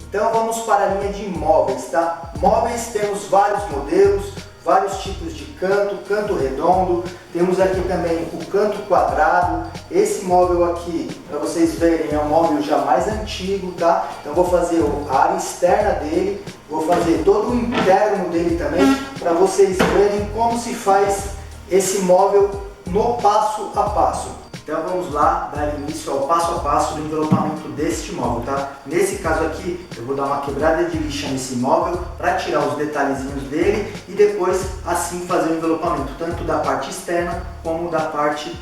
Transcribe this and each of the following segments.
Então vamos para a linha de móveis, tá? Móveis temos vários modelos, vários tipos de canto, canto redondo, temos aqui também o canto quadrado. Esse móvel aqui, para vocês verem, é um móvel já mais antigo, tá? Então vou fazer a área externa dele, vou fazer todo o interno dele também, para vocês verem como se faz esse móvel no passo a passo. Então vamos lá dar início ao passo a passo do envelopamento deste móvel, tá? Nesse caso aqui eu vou dar uma quebrada de lixa nesse móvel para tirar os detalhezinhos dele e depois assim fazer o envelopamento tanto da parte externa como da parte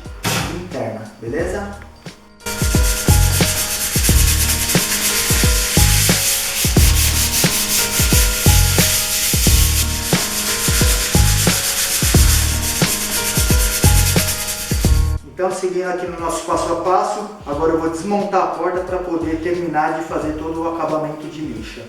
interna, beleza? Então, seguindo aqui no nosso passo a passo, agora eu vou desmontar a porta para poder terminar de fazer todo o acabamento de lixa.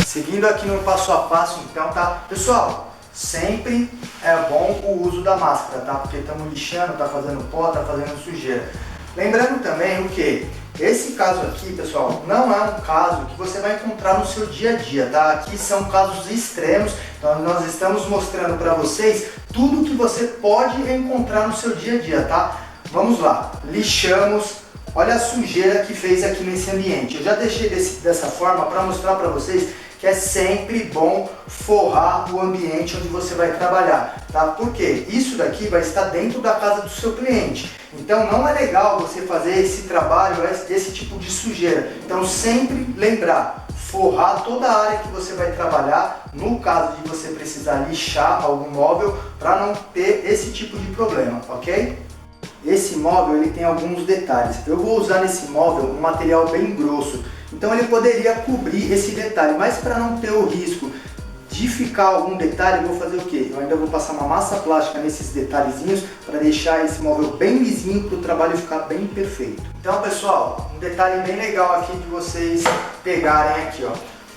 Seguindo aqui no passo a passo, então, tá? Pessoal, sempre é bom o uso da máscara, tá? Porque estamos lixando, tá fazendo pó, tá fazendo sujeira. Lembrando também o que? Esse caso aqui, pessoal, não é um caso que você vai encontrar no seu dia a dia, tá? Aqui são casos extremos, então nós estamos mostrando para vocês tudo que você pode encontrar no seu dia a dia, tá? Vamos lá, lixamos, olha a sujeira que fez aqui nesse ambiente. Eu já deixei dessa forma para mostrar para vocês que é sempre bom forrar o ambiente onde você vai trabalhar, tá? Porque isso daqui vai estar dentro da casa do seu cliente. Então não é legal você fazer esse trabalho, esse tipo de sujeira. Então sempre lembrar, forrar toda a área que você vai trabalhar, no caso de você precisar lixar algum móvel, para não ter esse tipo de problema, ok? Esse móvel ele tem alguns detalhes. Eu vou usar nesse móvel um material bem grosso. Então ele poderia cobrir esse detalhe, mas para não ter o risco de ficar algum detalhe, eu vou fazer o que? Eu ainda vou passar uma massa plástica nesses detalhezinhos para deixar esse móvel bem lisinho para o trabalho ficar bem perfeito. Então pessoal, um detalhe bem legal aqui de vocês pegarem aqui, ó.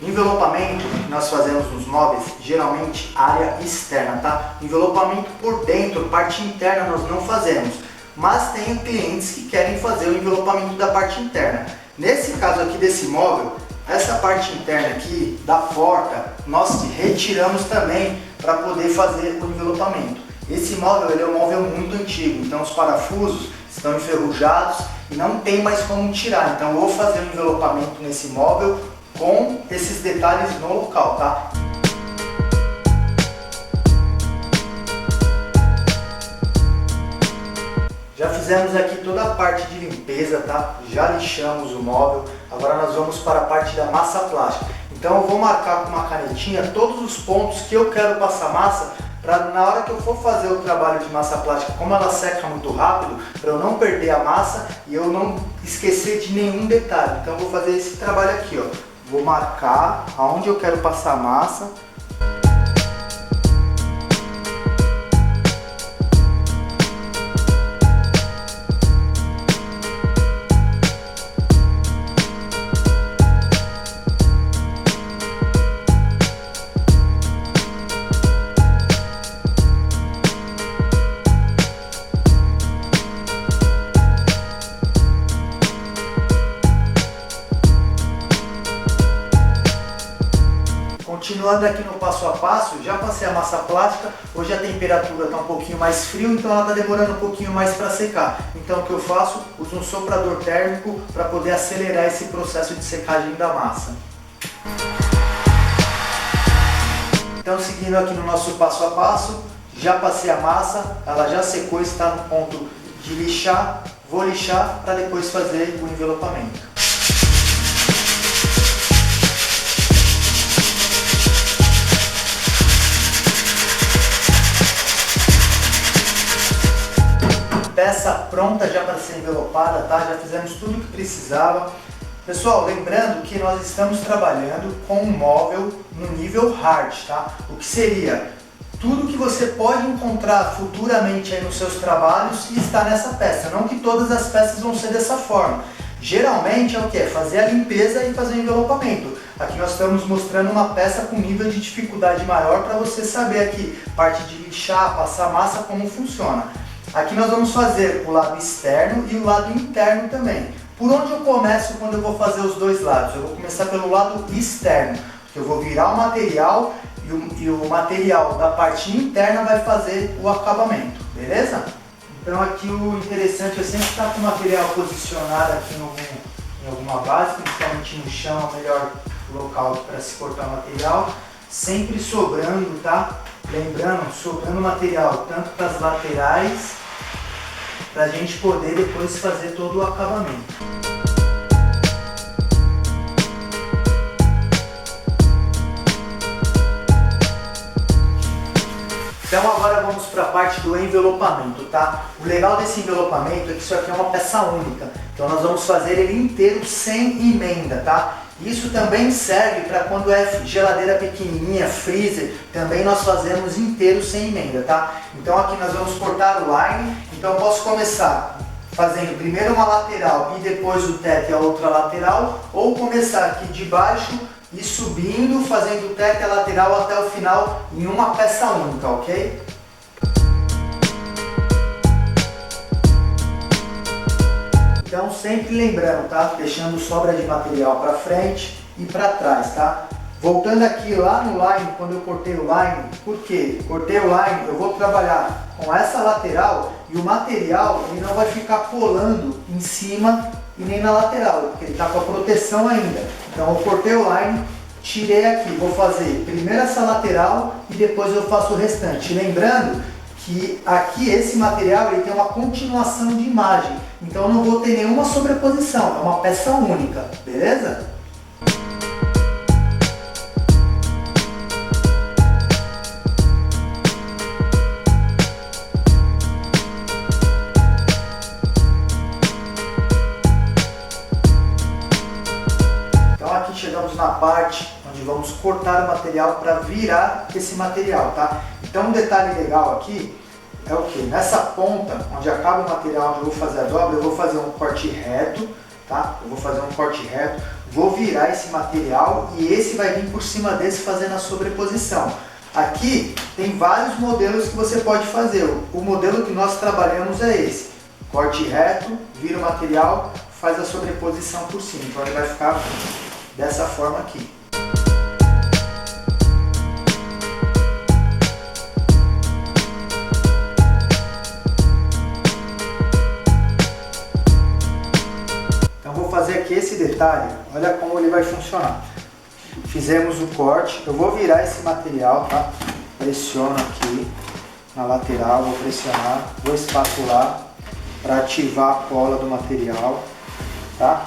Envelopamento que nós fazemos nos móveis, geralmente área externa, tá? Envelopamento por dentro, parte interna nós não fazemos, mas tem clientes que querem fazer o envelopamento da parte interna. Nesse caso aqui desse móvel, essa parte interna aqui da porta, nós retiramos também para poder fazer o envelopamento. Esse móvel ele é um móvel muito antigo, então os parafusos estão enferrujados e não tem mais como tirar. Então eu vou fazer o envelopamento nesse móvel com esses detalhes no local, tá? Já fizemos aqui toda a parte de limpeza, tá? Já lixamos o móvel. Agora nós vamos para a parte da massa plástica. Então eu vou marcar com uma canetinha todos os pontos que eu quero passar massa, para na hora que eu for fazer o trabalho de massa plástica, como ela seca muito rápido, para eu não perder a massa e eu não esquecer de nenhum detalhe. Então eu vou fazer esse trabalho aqui, ó. Vou marcar aonde eu quero passar a massa. Continuando aqui no passo a passo, já passei a massa plástica, hoje a temperatura está um pouquinho mais frio, então ela está demorando um pouquinho mais para secar. Então o que eu faço? Uso um soprador térmico para poder acelerar esse processo de secagem da massa. Então seguindo aqui no nosso passo a passo, já passei a massa, ela já secou, está no ponto de lixar, vou lixar para depois fazer o envelopamento. Peça pronta já para ser envelopada, tá? Já fizemos tudo o que precisava. Pessoal, lembrando que nós estamos trabalhando com um móvel no nível hard, tá? O que seria tudo que você pode encontrar futuramente aí nos seus trabalhos e está nessa peça. Não que todas as peças vão ser dessa forma. Geralmente é o que? É fazer a limpeza e fazer o envelopamento. Aqui nós estamos mostrando uma peça com nível de dificuldade maior para você saber aqui, parte de lixar, passar massa, como funciona. Aqui nós vamos fazer o lado externo e o lado interno também. Por onde eu começo quando eu vou fazer os dois lados? Eu vou começar pelo lado externo, porque eu vou virar o material e o material da parte interna vai fazer o acabamento, beleza? Então aqui o interessante é sempre estar com o material posicionado aqui em alguma base, principalmente no chão, é o melhor local para se cortar o material, sempre sobrando, tá? Lembrando, sobrando material tanto para as laterais, para a gente poder depois fazer todo o acabamento. Então agora vamos para a parte do envelopamento, tá? O legal desse envelopamento é que isso aqui é uma peça única, então nós vamos fazer ele inteiro sem emenda, tá? Isso também serve para quando é geladeira pequenininha, freezer, também nós fazemos inteiro sem emenda, tá? Então aqui nós vamos cortar o line, então eu posso começar fazendo primeiro uma lateral e depois o teto e a outra lateral, ou começar aqui de baixo e subindo, fazendo o teto e a lateral até o final em uma peça única, ok? Então sempre lembrando, tá? Deixando sobra de material para frente e para trás, tá? Voltando aqui lá no line, quando eu cortei o line, por quê? Cortei o line, eu vou trabalhar com essa lateral e o material ele não vai ficar colando em cima e nem na lateral, porque ele está com a proteção ainda. Então eu cortei o line, tirei aqui, vou fazer primeiro essa lateral e depois eu faço o restante. Lembrando que aqui esse material ele tem uma continuação de imagem, então eu não vou ter nenhuma sobreposição, é uma peça única, beleza? Chegamos na parte onde vamos cortar o material para virar esse material, tá? Então um detalhe legal aqui é o que? Nessa ponta, onde acaba o material, onde eu vou fazer a dobra, eu vou fazer um corte reto, tá? Eu vou fazer um corte reto, vou virar esse material e esse vai vir por cima desse fazendo a sobreposição. Aqui tem vários modelos que você pode fazer, o modelo que nós trabalhamos é esse. Corte reto, vira o material, faz a sobreposição por cima, então ele vai ficar dessa forma aqui. Então vou fazer aqui esse detalhe, olha como ele vai funcionar. Fizemos o corte, eu vou virar esse material, tá? Pressiono aqui na lateral, vou pressionar, vou espatular para ativar a cola do material, tá?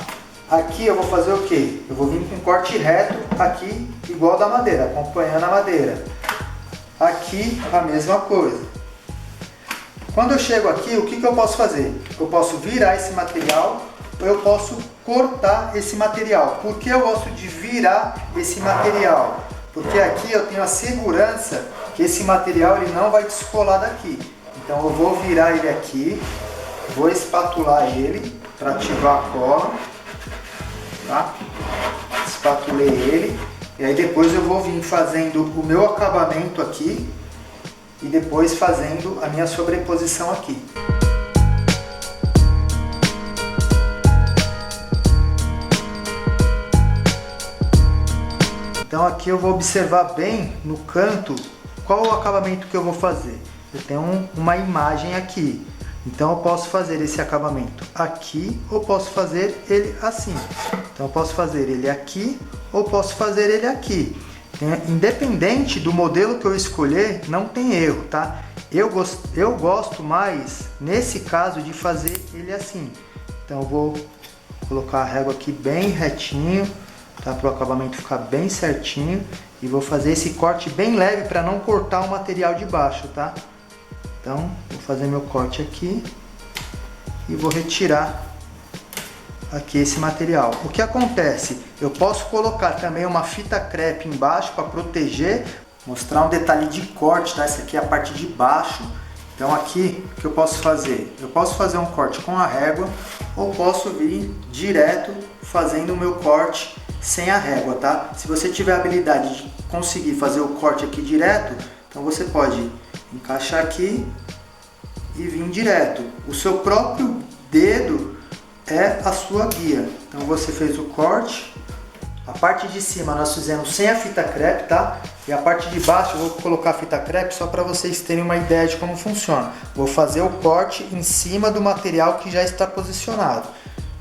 Aqui eu vou fazer o que? Eu vou vir com um corte reto aqui, igual da madeira, acompanhando a madeira. Aqui a mesma coisa. Quando eu chego aqui, o que eu posso fazer? Eu posso virar esse material ou eu posso cortar esse material. Por que eu gosto de virar esse material? Porque aqui eu tenho a segurança que esse material ele não vai descolar daqui. Então eu vou virar ele aqui, vou espatular ele para ativar a cola. Tá? Espatulei ele e aí depois eu vou vir fazendo o meu acabamento aqui e depois fazendo a minha sobreposição aqui. Então aqui eu vou observar bem no canto qual o acabamento que eu vou fazer. Eu tenho uma imagem aqui. Então eu posso fazer esse acabamento aqui ou posso fazer ele assim. Então eu posso fazer ele aqui ou posso fazer ele aqui. Independente do modelo que eu escolher, não tem erro, tá? Eu gosto mais, nesse caso, de fazer ele assim. Então eu vou colocar a régua aqui bem retinho, tá? Para o acabamento ficar bem certinho. E vou fazer esse corte bem leve para não cortar o material de baixo, tá? Então, vou fazer meu corte aqui e vou retirar aqui esse material. O que acontece? Eu posso colocar também uma fita crepe embaixo para proteger, mostrar um detalhe de corte, tá? Essa aqui é a parte de baixo. Então aqui, o que eu posso fazer? Eu posso fazer um corte com a régua ou posso vir direto fazendo o meu corte sem a régua, tá? Se você tiver a habilidade de conseguir fazer o corte aqui direto, então você pode encaixar aqui e vir direto. O seu próprio dedo é a sua guia. Então você fez o corte. A parte de cima nós fizemos sem a fita crepe, tá? E a parte de baixo eu vou colocar a fita crepe só para vocês terem uma ideia de como funciona. Vou fazer o corte em cima do material que já está posicionado.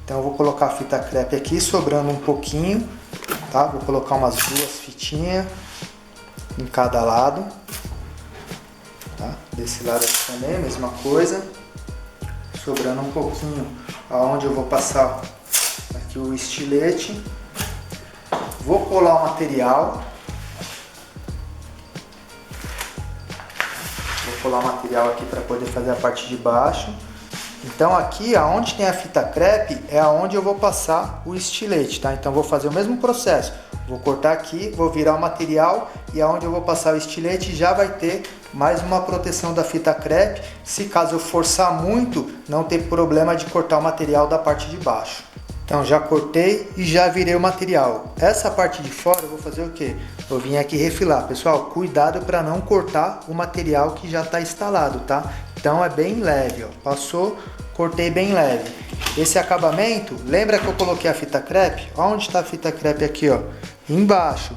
Então eu vou colocar a fita crepe aqui, sobrando um pouquinho, tá? Vou colocar umas 2 fitinhas em cada lado, tá? Desse lado aqui também, mesma coisa. Sobrando um pouquinho aonde eu vou passar aqui o estilete. Vou colar o material. Vou colar o material aqui para poder fazer a parte de baixo. Então aqui, aonde tem a fita crepe, é aonde eu vou passar o estilete, tá? Então vou fazer o mesmo processo. Vou cortar aqui, vou virar o material e aonde eu vou passar o estilete já vai ter mais uma proteção da fita crepe. Se caso eu forçar muito, não ter problema de cortar o material da parte de baixo. Então já cortei e já virei o material. Essa parte de fora eu vou fazer o que? Eu vim aqui refilar. Pessoal, cuidado para não cortar o material que já está instalado, tá? Então é bem leve, ó. Passou, cortei bem leve. Esse acabamento, lembra que eu coloquei a fita crepe? Onde está a fita crepe aqui, ó? Embaixo.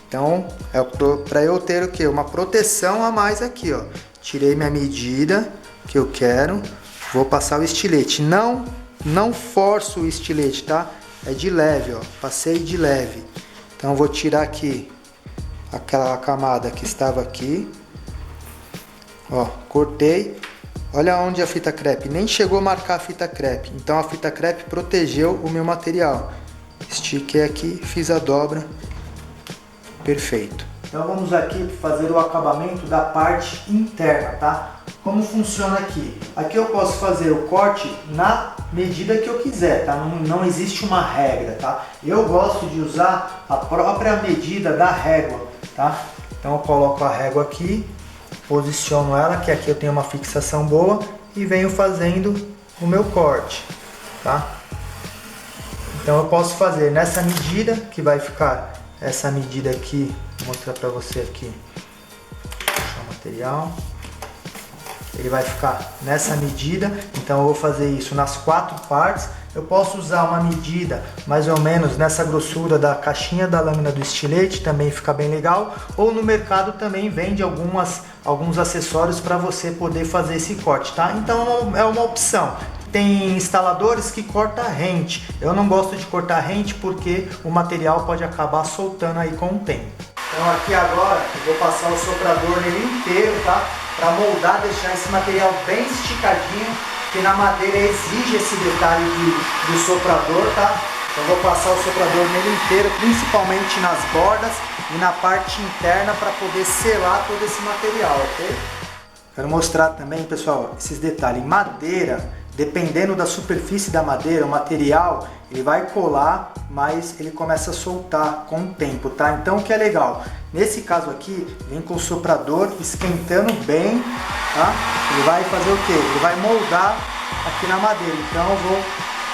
Então é para eu ter o que? Uma proteção a mais aqui, ó. Tirei minha medida que eu quero. Vou passar o estilete. Não forço o estilete, tá? É de leve, ó. Passei de leve. Então vou tirar aqui aquela camada que estava aqui. Ó, cortei. Olha onde a fita crepe. Nem chegou a marcar a fita crepe. Então a fita crepe protegeu o meu material. Estiquei aqui, fiz a dobra. Perfeito. Então vamos aqui fazer o acabamento da parte interna, tá? Como funciona aqui? Aqui eu posso fazer o corte na medida que eu quiser, tá? Não existe uma regra, tá? Eu gosto de usar a própria medida da régua, tá? Então eu coloco a régua aqui, posiciono ela, que aqui eu tenho uma fixação boa e venho fazendo o meu corte, tá? Então eu posso fazer nessa medida, que vai ficar essa medida aqui, vou mostrar para você aqui, puxar o material. Ele vai ficar nessa medida, então eu vou fazer isso nas 4 partes. Eu posso usar uma medida mais ou menos nessa grossura da caixinha da lâmina do estilete, também fica bem legal. Ou no mercado também vende alguns acessórios para você poder fazer esse corte, tá? Então é uma opção. Tem instaladores que cortam rente. Eu não gosto de cortar rente porque o material pode acabar soltando aí com o tempo. Então aqui agora eu vou passar o soprador nele inteiro, tá? Para moldar, deixar esse material bem esticadinho, que na madeira exige esse detalhe do soprador, tá? Então vou passar o soprador nele inteiro, principalmente nas bordas e na parte interna para poder selar todo esse material, ok? Quero mostrar também, pessoal, esses detalhes. Madeira, dependendo da superfície da madeira, o material ele vai colar, mas ele começa a soltar com o tempo, tá? Então o que é legal? Nesse caso aqui, vem com o soprador esquentando bem, tá? Ele vai fazer o que? Ele vai moldar aqui na madeira. Então eu vou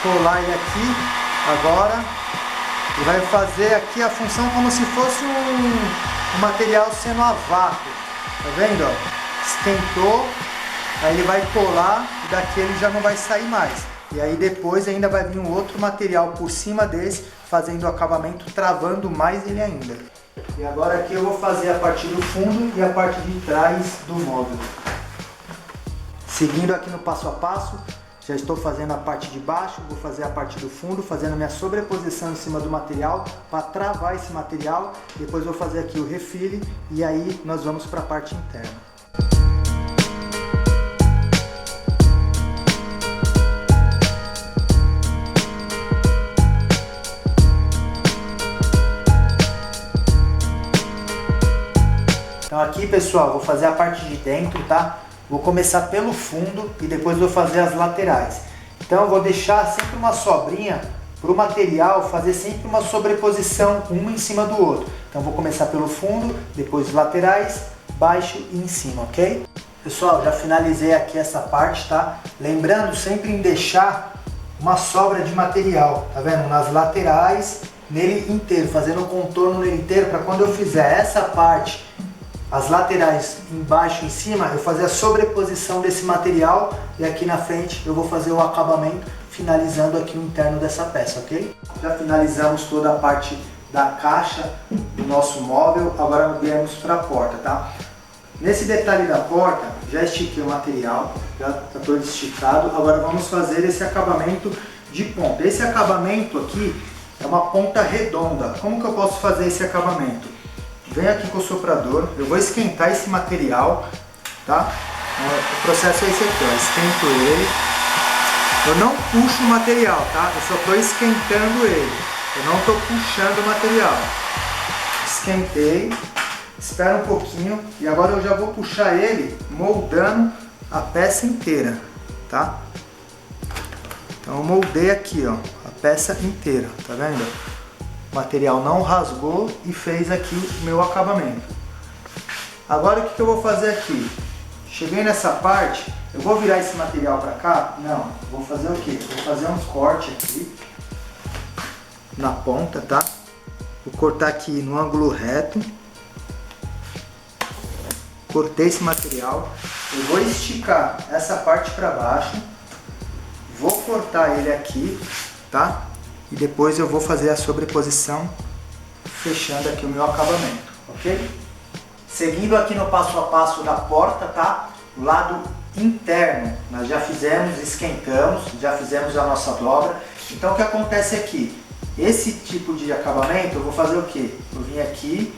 colar ele aqui agora e vai fazer aqui a função como se fosse um material sendo a vácuo. Tá vendo? Ó? Esquentou, aí ele vai colar e daqui ele já não vai sair mais. E aí depois ainda vai vir um outro material por cima desse, fazendo o acabamento, travando mais ele ainda. E agora aqui eu vou fazer a parte do fundo e a parte de trás do móvel. Seguindo aqui no passo a passo, já estou fazendo a parte de baixo, vou fazer a parte do fundo, fazendo a minha sobreposição em cima do material para travar esse material. Depois vou fazer aqui o refile e aí nós vamos para a parte interna. Então aqui, pessoal, vou fazer a parte de dentro, tá? Vou começar pelo fundo e depois vou fazer as laterais. Então eu vou deixar sempre uma sobrinha para o material, fazer sempre uma sobreposição um em cima do outro. Então vou começar pelo fundo, depois os laterais, baixo e em cima, ok? Pessoal, já finalizei aqui essa parte, tá? Lembrando sempre em deixar uma sobra de material, tá vendo? Nas laterais, nele inteiro, fazendo o contorno nele inteiro, para quando eu fizer essa parte as laterais embaixo e em cima, eu fazer a sobreposição desse material e aqui na frente eu vou fazer o acabamento, finalizando aqui o interno dessa peça, ok? Já finalizamos toda a parte da caixa do nosso móvel, agora viemos para a porta, tá? Nesse detalhe da porta, já estiquei o material, já está todo esticado, agora vamos fazer esse acabamento de ponta. Esse acabamento aqui é uma ponta redonda. Como que eu posso fazer esse acabamento? Venho aqui com o soprador, eu vou esquentar esse material, tá? O processo é esse aqui, ó, esquento ele. Eu não puxo o material, tá? Eu só estou esquentando ele. Eu não estou puxando o material. Esquentei, espera um pouquinho e agora eu já vou puxar ele moldando a peça inteira, tá? Então eu moldei aqui, ó, a peça inteira, tá vendo? O material não rasgou e fez aqui o meu acabamento. Agora o que eu vou fazer aqui? Cheguei nessa parte, eu vou virar esse material para cá? Não, vou fazer o quê? Vou fazer um corte aqui na ponta, tá? Vou cortar aqui no ângulo reto. Cortei esse material, eu vou esticar essa parte para baixo, vou cortar ele aqui, tá? E depois eu vou fazer a sobreposição, fechando aqui o meu acabamento, ok? Seguindo aqui no passo a passo da porta, tá? O lado interno, nós já fizemos, esquentamos, já fizemos a nossa dobra. Então o que acontece aqui? Esse tipo de acabamento eu vou fazer o quê? Eu vim aqui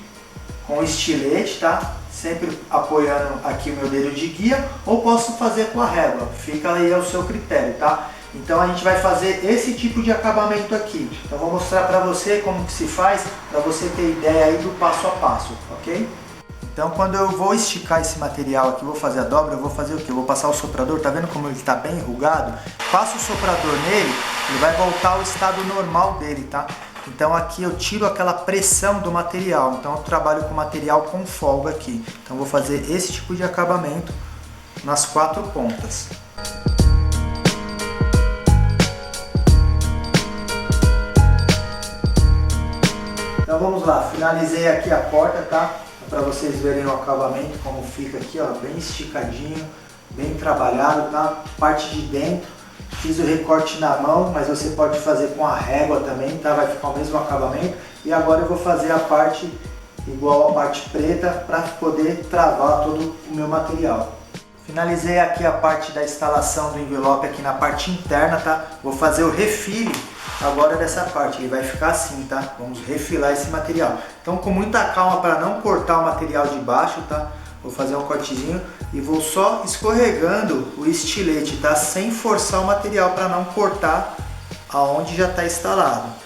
com o estilete, tá? Sempre apoiando aqui o meu dedo de guia, ou posso fazer com a régua, fica aí ao seu critério, tá? Então a gente vai fazer esse tipo de acabamento aqui. Então vou mostrar para você como que se faz, para você ter ideia aí do passo a passo, ok? Então quando eu vou esticar esse material aqui, vou fazer a dobra, eu vou fazer o que? Eu vou passar o soprador, tá vendo como ele está bem enrugado? Passo o soprador nele, ele vai voltar ao estado normal dele, tá? Então aqui eu tiro aquela pressão do material, então eu trabalho com material com folga aqui. Então vou fazer esse tipo de acabamento nas 4 pontas. Então vamos lá, finalizei aqui a porta, tá? Para vocês verem o acabamento, como fica aqui, ó, bem esticadinho, bem trabalhado, tá? Parte de dentro, fiz o recorte na mão, mas você pode fazer com a régua também, tá? Vai ficar o mesmo acabamento. E agora eu vou fazer a parte igual a parte preta para poder travar todo o meu material. Finalizei aqui a parte da instalação do envelope aqui na parte interna, tá? Vou fazer o refile agora dessa parte, ele vai ficar assim, tá? Vamos refilar esse material. Então com muita calma para não cortar o material de baixo, tá? Vou fazer um cortezinho e vou só escorregando o estilete, tá? Sem forçar o material para não cortar aonde já está instalado.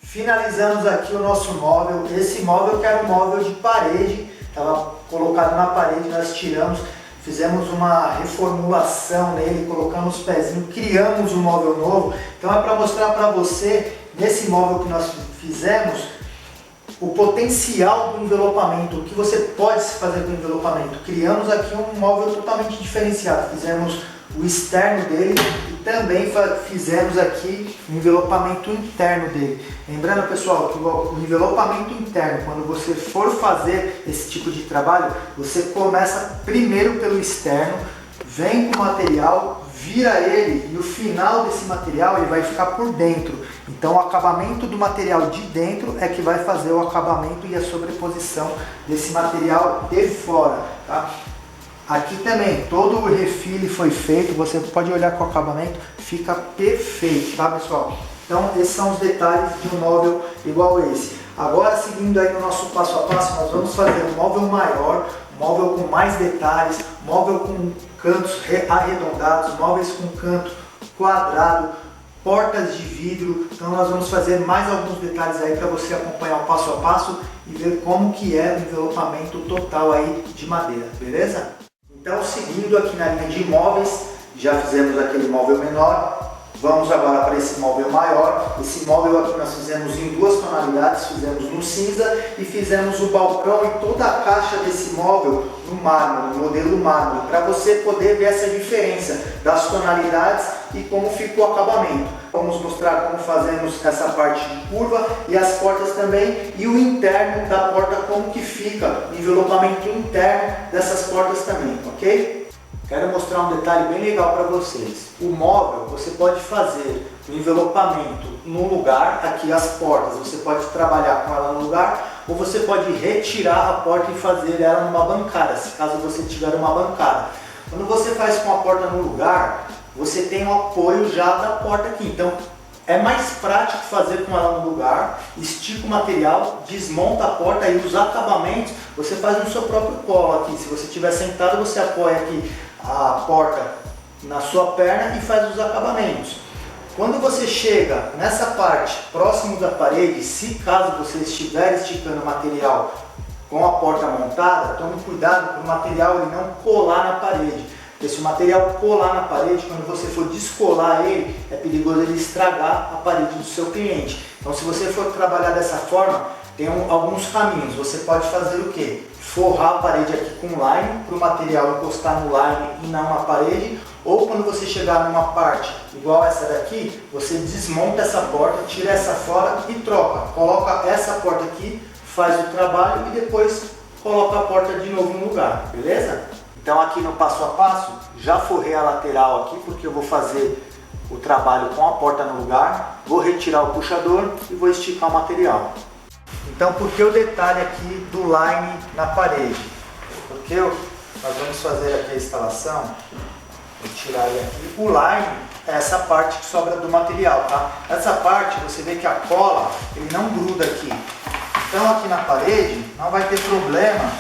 Finalizamos aqui o nosso móvel. Esse móvel que era um móvel de parede, estava colocado na parede, nós tiramos, fizemos uma reformulação nele, colocamos pezinho, criamos um móvel novo. Então é para mostrar para você, nesse móvel que nós fizemos, o potencial do envelopamento, o que você pode fazer com o envelopamento. Criamos aqui um móvel totalmente diferenciado, fizemos o externo dele e também fizemos aqui o envelopamento interno dele. Lembrando, pessoal, que o envelopamento interno, quando você for fazer esse tipo de trabalho, você começa primeiro pelo externo, vem com o material, vira ele e o final desse material ele vai ficar por dentro. Então o acabamento do material de dentro é que vai fazer o acabamento e a sobreposição desse material de fora, tá? Aqui também, todo o refile foi feito, você pode olhar com o acabamento, fica perfeito, tá, pessoal? Então, esses são os detalhes de um móvel igual esse. Agora, seguindo aí no nosso passo a passo, nós vamos fazer um móvel maior, um móvel com mais detalhes, móvel com cantos arredondados, móveis com canto quadrado, portas de vidro. Então, nós vamos fazer mais alguns detalhes aí para você acompanhar o passo a passo e ver como que é o envelopamento total aí de madeira, beleza? Então, seguindo aqui na linha de móveis, já fizemos aquele móvel menor, Vamos agora para esse móvel maior. Esse móvel aqui nós fizemos em duas tonalidades, fizemos no cinza e fizemos o balcão e toda a caixa desse móvel no mármore, no modelo mármore, para você poder ver essa diferença das tonalidades e como ficou o acabamento. Vamos mostrar como fazemos essa parte de curva e as portas também, e o interno da porta, como que fica o envelopamento interno dessas portas também, ok? Quero mostrar um detalhe bem legal para vocês. O móvel você pode fazer o envelopamento no lugar, aqui as portas, você pode trabalhar com ela no lugar, ou você pode retirar a porta e fazer ela numa bancada, se caso você tiver uma bancada. Quando você faz com a porta no lugar, você tem o apoio já da porta aqui, então é mais prático fazer com ela no lugar, estica o material, desmonta a porta e os acabamentos você faz no seu próprio colo aqui. Se você estiver sentado, você apoia aqui a porta na sua perna e faz os acabamentos. Quando você chega nessa parte próximo da parede, se caso você estiver esticando o material com a porta montada, tome cuidado para o material ele não colar na parede. Porque se o material colar na parede, quando você for descolar ele, é perigoso ele estragar a parede do seu cliente. Então, se você for trabalhar dessa forma, tem alguns caminhos. Você pode fazer o quê? Forrar a parede aqui com line, para o material encostar no line e não na parede. Ou quando você chegar numa parte igual essa daqui, você desmonta essa porta, tira essa fora e troca. Coloca essa porta aqui, faz o trabalho e depois coloca a porta de novo no lugar, beleza? Então aqui no passo a passo, já forrei a lateral aqui, porque eu vou fazer o trabalho com a porta no lugar, vou retirar o puxador e vou esticar o material. Então por que o detalhe aqui do line na parede? Porque nós vamos fazer aqui a instalação, vou tirar ele aqui, o line é essa parte que sobra do material, tá? Essa parte você vê que a cola, ele não gruda aqui. Então aqui na parede não vai ter problema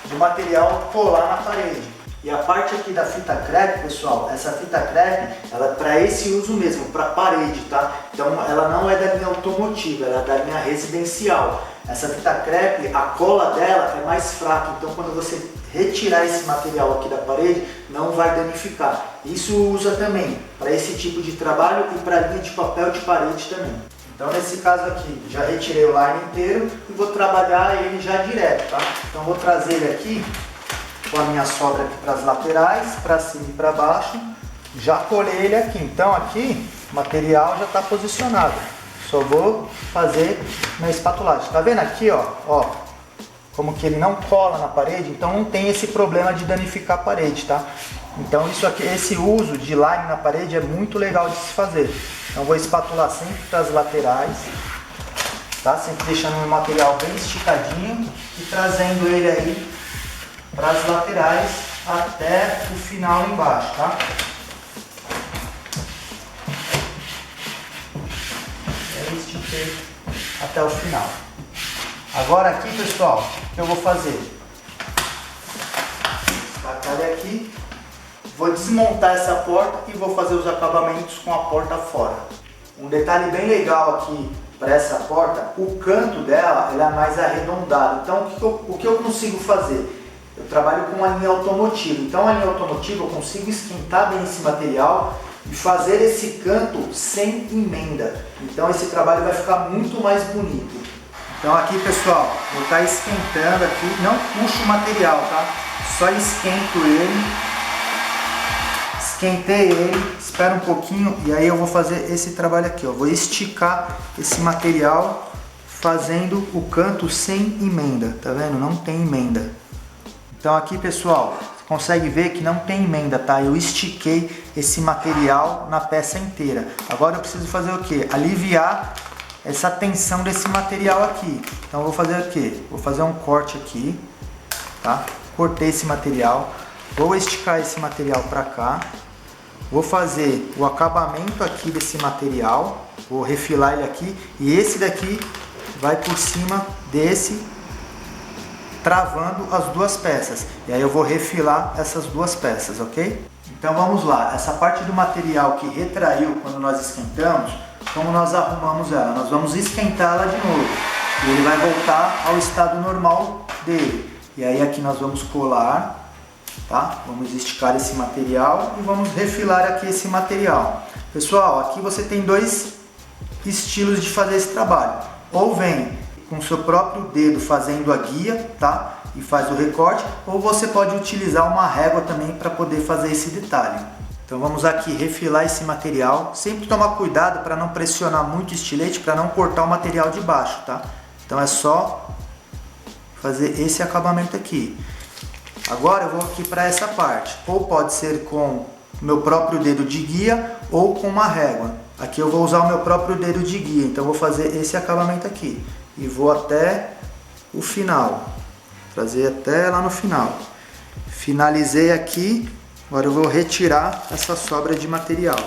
do material colar na parede. E a parte aqui da fita crepe, pessoal, essa fita crepe, ela é para esse uso mesmo, para parede, tá? Então ela não é da linha automotiva, ela é da linha residencial. Essa fita crepe, a cola dela é mais fraca, então quando você retirar esse material aqui da parede, não vai danificar. Isso usa também para esse tipo de trabalho e para linha de papel de parede também. Então nesse caso aqui, já retirei o line inteiro e vou trabalhar ele já direto, tá? Então vou trazer ele aqui com a minha solda aqui para as laterais, para cima e para baixo. Já colei ele aqui, então aqui o material já está posicionado. Só vou fazer na espatulagem. Tá vendo aqui, ó, como que ele não cola na parede, então não tem esse problema de danificar a parede, tá? Então isso aqui, esse uso de line na parede é muito legal de se fazer. Então vou espatular sempre para as laterais, tá? Sempre deixando o material bem esticadinho e trazendo ele aí para as laterais até o final embaixo, tá? Eu estiquei até o final. Agora aqui, pessoal, o que eu vou fazer? Estacar ele aqui. Vou desmontar essa porta e vou fazer os acabamentos com a porta fora. Um detalhe bem legal aqui para essa porta, o canto dela ele é mais arredondado. Então o que eu consigo fazer? Eu trabalho com a linha automotiva. Então a linha automotiva eu consigo esquentar bem esse material e fazer esse canto sem emenda. Então esse trabalho vai ficar muito mais bonito. Então aqui, pessoal, vou estar esquentando aqui, não puxo o material, tá? Só esquento ele. Esquentei ele, espera um pouquinho e aí eu vou fazer esse trabalho aqui, ó. Vou esticar esse material fazendo o canto sem emenda, tá vendo? Não tem emenda. Então aqui, pessoal, você consegue ver que não tem emenda, tá? Eu estiquei esse material na peça inteira. Agora eu preciso fazer o quê? Aliviar essa tensão desse material aqui. Então eu vou fazer o quê? Vou fazer um corte aqui, tá? Cortei esse material, vou esticar esse material para cá. Vou fazer o acabamento aqui desse material, vou refilar ele aqui e esse daqui vai por cima desse, travando as duas peças. E aí eu vou refilar essas duas peças, ok? Então vamos lá, essa parte do material que retraiu quando nós esquentamos, como nós arrumamos ela? Nós vamos esquentá-la de novo e ele vai voltar ao estado normal dele. E aí aqui nós vamos colar, tá? Vamos esticar esse material e vamos refilar aqui esse material. Pessoal, aqui você tem dois estilos de fazer esse trabalho. Ou vem com o seu próprio dedo fazendo a guia, tá? E faz o recorte, ou você pode utilizar uma régua também para poder fazer esse detalhe. Então vamos aqui refilar esse material, sempre tomar cuidado para não pressionar muito o estilete, para não cortar o material de baixo, tá? Então é só fazer esse acabamento aqui. Agora eu vou aqui para essa parte, ou pode ser com o meu próprio dedo de guia ou com uma régua. Aqui eu vou usar o meu próprio dedo de guia, então eu vou fazer esse acabamento aqui e vou até o final, trazer até lá no final. Finalizei aqui, agora eu vou retirar essa sobra de material.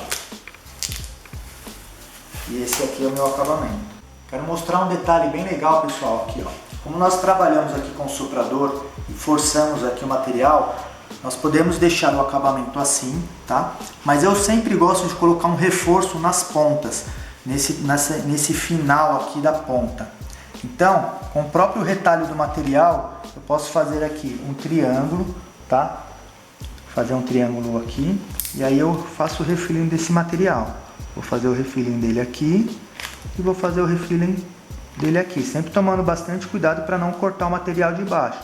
E esse aqui é o meu acabamento. Quero mostrar um detalhe bem legal, pessoal, aqui, ó. Como nós trabalhamos aqui com o soprador e forçamos aqui o material, nós podemos deixar o acabamento assim, tá? Mas eu sempre gosto de colocar um reforço nas pontas, nesse final aqui da ponta. Então, com o próprio retalho do material, eu posso fazer aqui um triângulo, tá? Fazer um triângulo aqui, e aí eu faço o refilling desse material. Vou fazer o refilling dele aqui, e vou fazer o refilling dele aqui, sempre tomando bastante cuidado para não cortar o material de baixo.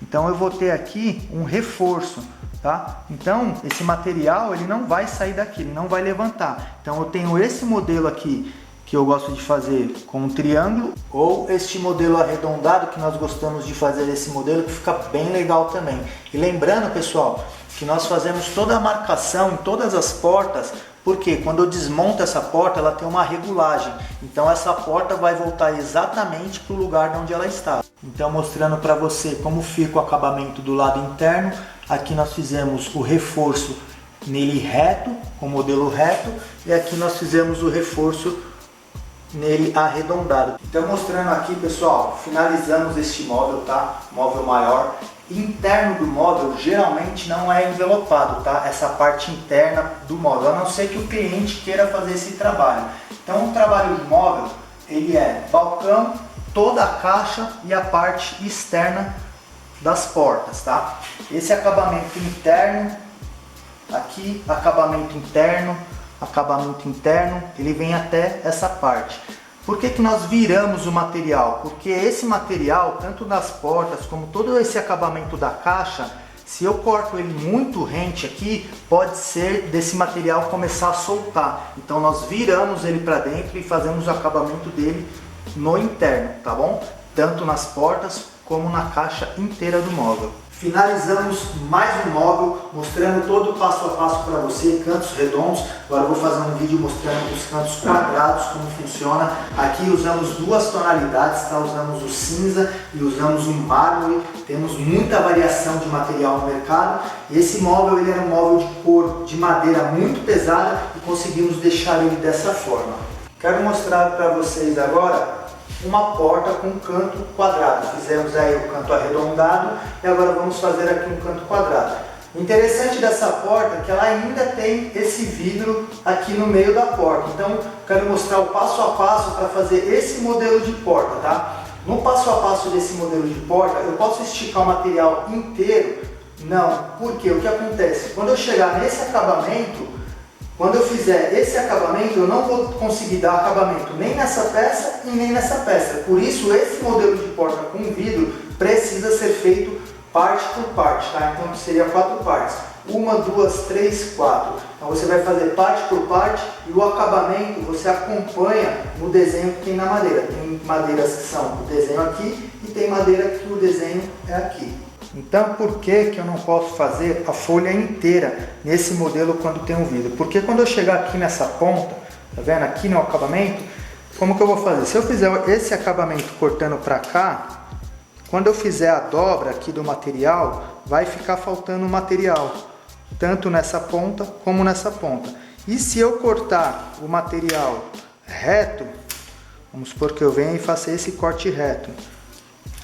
Então eu vou ter aqui um reforço, tá? Então esse material ele não vai sair daqui, ele não vai levantar. Então eu tenho esse modelo aqui que eu gosto de fazer com um triângulo, ou este modelo arredondado que nós gostamos de fazer esse modelo, que fica bem legal também. E lembrando, pessoal, que nós fazemos toda a marcação em todas as portas, porque quando eu desmonto essa porta, ela tem uma regulagem. Então essa porta vai voltar exatamente para o lugar onde ela está. Então mostrando para você como fica o acabamento do lado interno. Aqui nós fizemos o reforço nele reto, com o modelo reto. E aqui nós fizemos o reforço nele arredondado. Então mostrando aqui, pessoal, finalizamos este móvel, tá? Móvel maior. Interno do móvel geralmente não é envelopado, tá? Essa parte interna do móvel, a não ser que o cliente queira fazer esse trabalho. Então o trabalho de móvel, ele é balcão, toda a caixa e a parte externa das portas, tá? Esse acabamento interno, aqui, acabamento interno, ele vem até essa parte. Por que que nós viramos o material? Porque esse material, tanto das portas como todo esse acabamento da caixa, se eu corto ele muito rente aqui, pode ser desse material começar a soltar. Então nós viramos ele para dentro e fazemos o acabamento dele no interno, tá bom? Tanto nas portas como na caixa inteira do móvel. Finalizamos mais um móvel, mostrando todo o passo a passo para você, cantos redondos. Agora eu vou fazer um vídeo mostrando os cantos quadrados, como funciona. Aqui usamos duas tonalidades, tá? Usamos o cinza e usamos o mármore. Temos muita variação de material no mercado. Esse móvel ele era um móvel de cor de madeira muito pesada e conseguimos deixar ele dessa forma. Quero mostrar para vocês agora uma porta com canto quadrado. Fizemos aí o canto arredondado e agora vamos fazer aqui um canto quadrado. O interessante dessa porta é que ela ainda tem esse vidro aqui no meio da porta. Então, quero mostrar o passo a passo para fazer esse modelo de porta, tá? No passo a passo desse modelo de porta, eu posso esticar o material inteiro? Não, porque o que acontece? Quando eu chegar nesse acabamento, quando eu fizer esse acabamento, eu não vou conseguir dar acabamento nem nessa peça e nem nessa peça. Por isso, esse modelo de porta com vidro precisa ser feito parte por parte, tá? Então seria 4 partes. 1, 2, 3, 4. Então você vai fazer parte por parte e o acabamento você acompanha no desenho que tem na madeira. Tem madeiras que são o desenho aqui e tem madeira que o desenho é aqui. Então, por que que eu não posso fazer a folha inteira nesse modelo quando tem um vidro? Porque quando eu chegar aqui nessa ponta, tá vendo? Aqui no acabamento, como que eu vou fazer? Se eu fizer esse acabamento cortando para cá, quando eu fizer a dobra aqui do material, vai ficar faltando material, tanto nessa ponta como nessa ponta. E se eu cortar o material reto, vamos supor que eu venha e faça esse corte reto.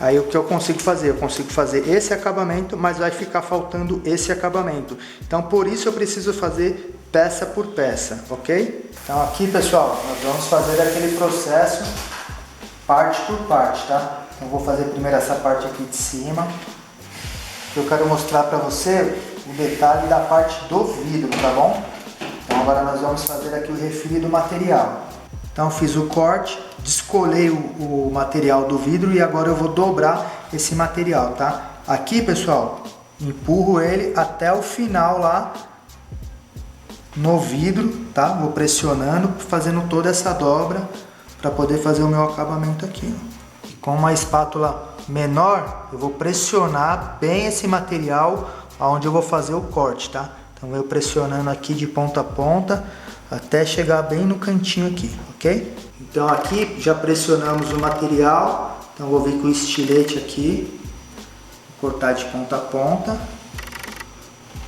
Aí o que eu consigo fazer? Eu consigo fazer esse acabamento, mas vai ficar faltando esse acabamento. Então por isso eu preciso fazer peça por peça, ok? Então aqui, pessoal, nós vamos fazer aquele processo parte por parte, tá? Então eu vou fazer primeiro essa parte aqui de cima. Eu quero mostrar para você o detalhe da parte do vidro, tá bom? Então agora nós vamos fazer aqui o refil do material. Então fiz o corte, descolei o material do vidro e agora eu vou dobrar esse material, tá? Aqui, pessoal, empurro ele até o final lá no vidro, tá? Vou pressionando, fazendo toda essa dobra para poder fazer o meu acabamento aqui. E com uma espátula menor, eu vou pressionar bem esse material aonde eu vou fazer o corte, tá? Então eu pressionando aqui de ponta a ponta até chegar bem no cantinho aqui, ok? Então aqui já pressionamos o material, então eu vou vir com o estilete aqui, vou cortar de ponta a ponta,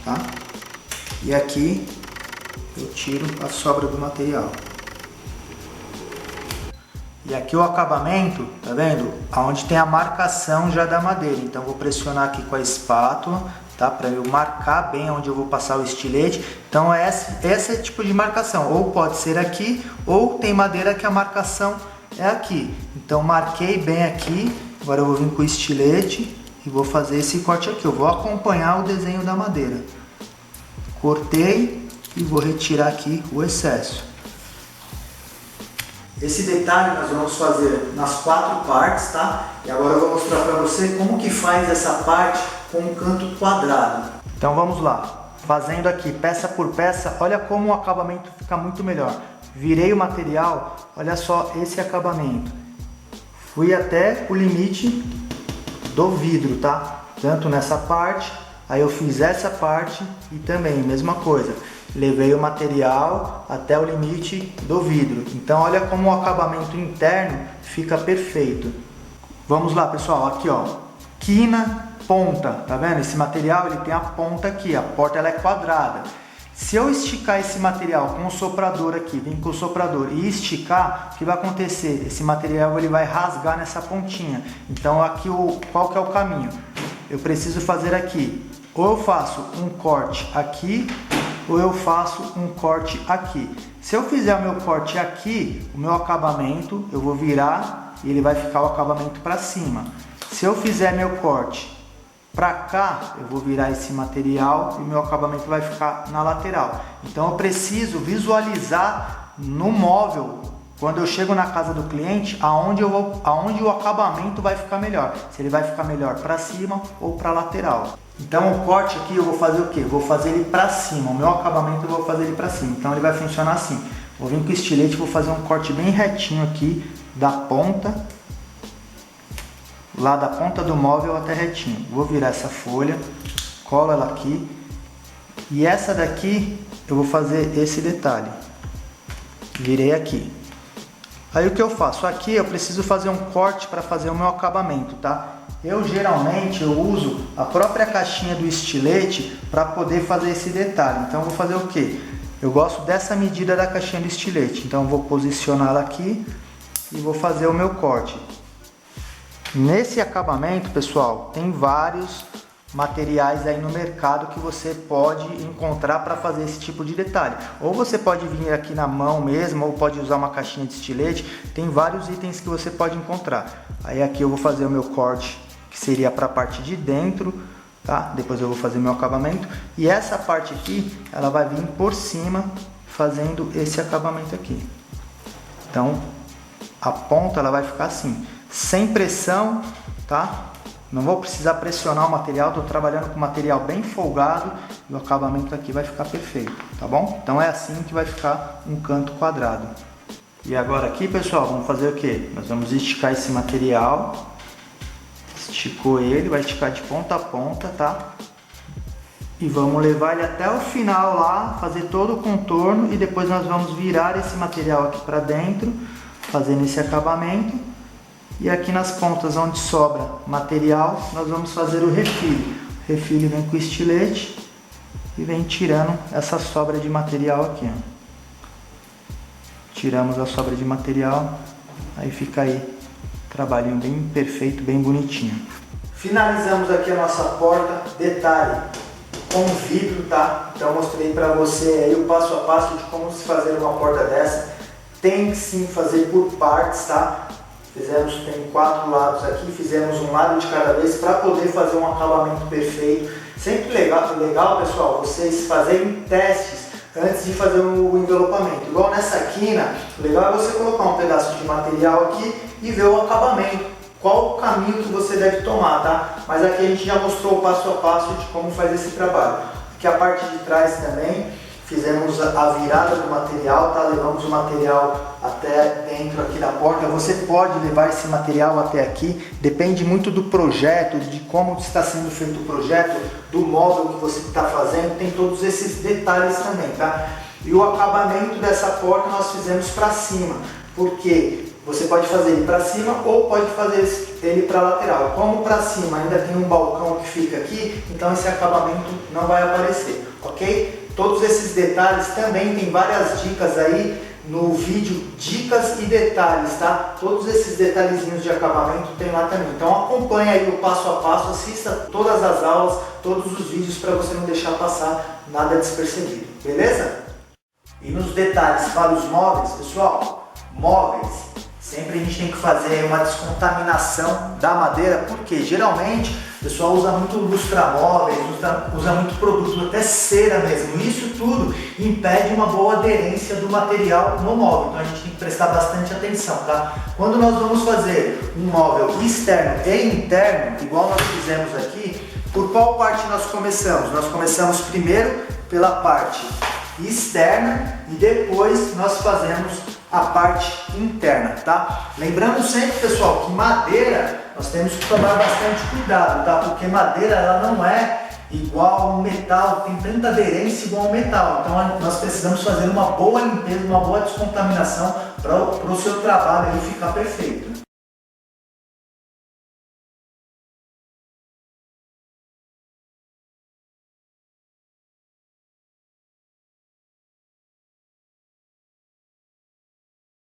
tá? E aqui eu tiro a sobra do material. E aqui o acabamento, tá vendo? Aonde tem a marcação já da madeira. Então vou pressionar aqui com a espátula, tá? Para eu marcar bem onde eu vou passar o estilete. Então esse é o tipo de marcação. Ou pode ser aqui, ou tem madeira que a marcação é aqui. Então marquei bem aqui. Agora eu vou vir com o estilete e vou fazer esse corte aqui. Eu vou acompanhar o desenho da madeira. Cortei e vou retirar aqui o excesso. Esse detalhe nós vamos fazer nas 4 partes, tá? E agora eu vou mostrar para você como que faz essa parte com um canto quadrado. Então vamos lá, fazendo aqui peça por peça, olha como o acabamento fica muito melhor. Virei o material, olha só esse acabamento. Fui até o limite do vidro, tá? Tanto nessa parte, aí eu fiz essa parte e também, mesma coisa. Levei o material até o limite do vidro. Então olha como o acabamento interno fica perfeito. Vamos lá, pessoal, aqui ó, quina, ponta, tá vendo? Esse material ele tem a ponta aqui, a porta ela é quadrada. Se eu esticar esse material com o soprador aqui, vem com o soprador e esticar, o que vai acontecer? Esse material ele vai rasgar nessa pontinha. Então aqui qual que é o caminho? Eu preciso fazer aqui, ou eu faço um corte aqui, ou eu faço um corte aqui. Se eu fizer o meu corte aqui, o meu acabamento, eu vou virar e ele vai ficar o acabamento para cima. Se eu fizer meu corte para cá, eu vou virar esse material e o meu acabamento vai ficar na lateral. Então eu preciso visualizar no móvel, quando eu chego na casa do cliente, aonde o acabamento vai ficar melhor. Se ele vai ficar melhor para cima ou para lateral. Então o corte aqui eu vou fazer o que? Vou fazer ele para cima, o meu acabamento eu vou fazer ele para cima. Então ele vai funcionar assim. Vou vir com o estilete, vou fazer um corte bem retinho aqui da ponta, lá da ponta do móvel até retinho. Vou virar essa folha, colo ela aqui e essa daqui eu vou fazer esse detalhe. Virei aqui. Aí o que eu faço? Aqui eu preciso fazer um corte para fazer o meu acabamento, tá? Eu geralmente uso a própria caixinha do estilete para poder fazer esse detalhe. Então eu vou fazer o que? Eu gosto dessa medida da caixinha do estilete. Então eu vou posicioná-la aqui e vou fazer o meu corte. Nesse acabamento, pessoal, tem vários materiais aí no mercado que você pode encontrar para fazer esse tipo de detalhe. Ou você pode vir aqui na mão mesmo, ou pode usar uma caixinha de estilete. Tem vários itens que você pode encontrar. Aí aqui eu vou fazer o meu corte, que seria para a parte de dentro, tá? Depois eu vou fazer meu acabamento. E essa parte aqui, ela vai vir por cima, fazendo esse acabamento aqui. Então, a ponta ela vai ficar assim, sem pressão, tá? Não vou precisar pressionar o material, estou trabalhando com material bem folgado e o acabamento aqui vai ficar perfeito, tá bom? Então é assim que vai ficar um canto quadrado. E agora aqui, pessoal, vamos fazer o que? Nós vamos esticar esse material. Esticou ele, vai esticar de ponta a ponta, tá? E vamos levar ele até o final lá, fazer todo o contorno e depois nós vamos virar esse material aqui para dentro, fazendo esse acabamento. E aqui nas pontas onde sobra material, nós vamos fazer o refile. O refile vem com o estilete e vem tirando essa sobra de material aqui, ó. Tiramos a sobra de material, aí fica aí trabalhinho bem perfeito, bem bonitinho. Finalizamos aqui a nossa porta, detalhe, com vidro, tá? Então eu mostrei para você aí o passo a passo de como se fazer uma porta dessa. Tem que sim fazer por partes, tá? Tem 4 lados aqui, fizemos um lado de cada vez para poder fazer um acabamento perfeito. Sempre legal, pessoal, vocês fazerem testes antes de fazer o envelopamento. Igual nessa quina, o legal é você colocar um pedaço de material aqui e ver o acabamento, qual o caminho que você deve tomar, tá? Mas aqui a gente já mostrou o passo a passo de como faz esse trabalho. Aqui a parte de trás também, fizemos a virada do material, tá? Levamos o material até dentro aqui da porta. Você pode levar esse material até aqui, depende muito do projeto, de como está sendo feito o projeto, do móvel que você está fazendo, tem todos esses detalhes também, tá? E o acabamento dessa porta nós fizemos para cima, porque você pode fazer ele para cima ou pode fazer ele para lateral. Como para cima ainda tem um balcão que fica aqui, então esse acabamento não vai aparecer, ok? Todos esses detalhes também tem várias dicas aí no vídeo, dicas e detalhes, tá? Todos esses detalhezinhos de acabamento tem lá também. Então acompanhe aí o passo a passo, assista todas as aulas, todos os vídeos para você não deixar passar nada despercebido, beleza? E nos detalhes para os móveis, pessoal, móveis, sempre a gente tem que fazer uma descontaminação da madeira, porque geralmente o pessoal usa muito lustramóveis, usa muito produto, até cera mesmo. Isso tudo impede uma boa aderência do material no móvel, então a gente tem que prestar bastante atenção, tá? Quando nós vamos fazer um móvel externo e interno, igual nós fizemos aqui, por qual parte nós começamos? Nós começamos primeiro pela parte externa e depois nós fazemos a parte interna, tá? Lembrando sempre, pessoal, que madeira nós temos que tomar bastante cuidado, tá? Porque madeira ela não é igual ao metal, tem tanta aderência igual ao metal. Então nós precisamos fazer uma boa limpeza, uma boa descontaminação para o seu trabalho aí ficar perfeito.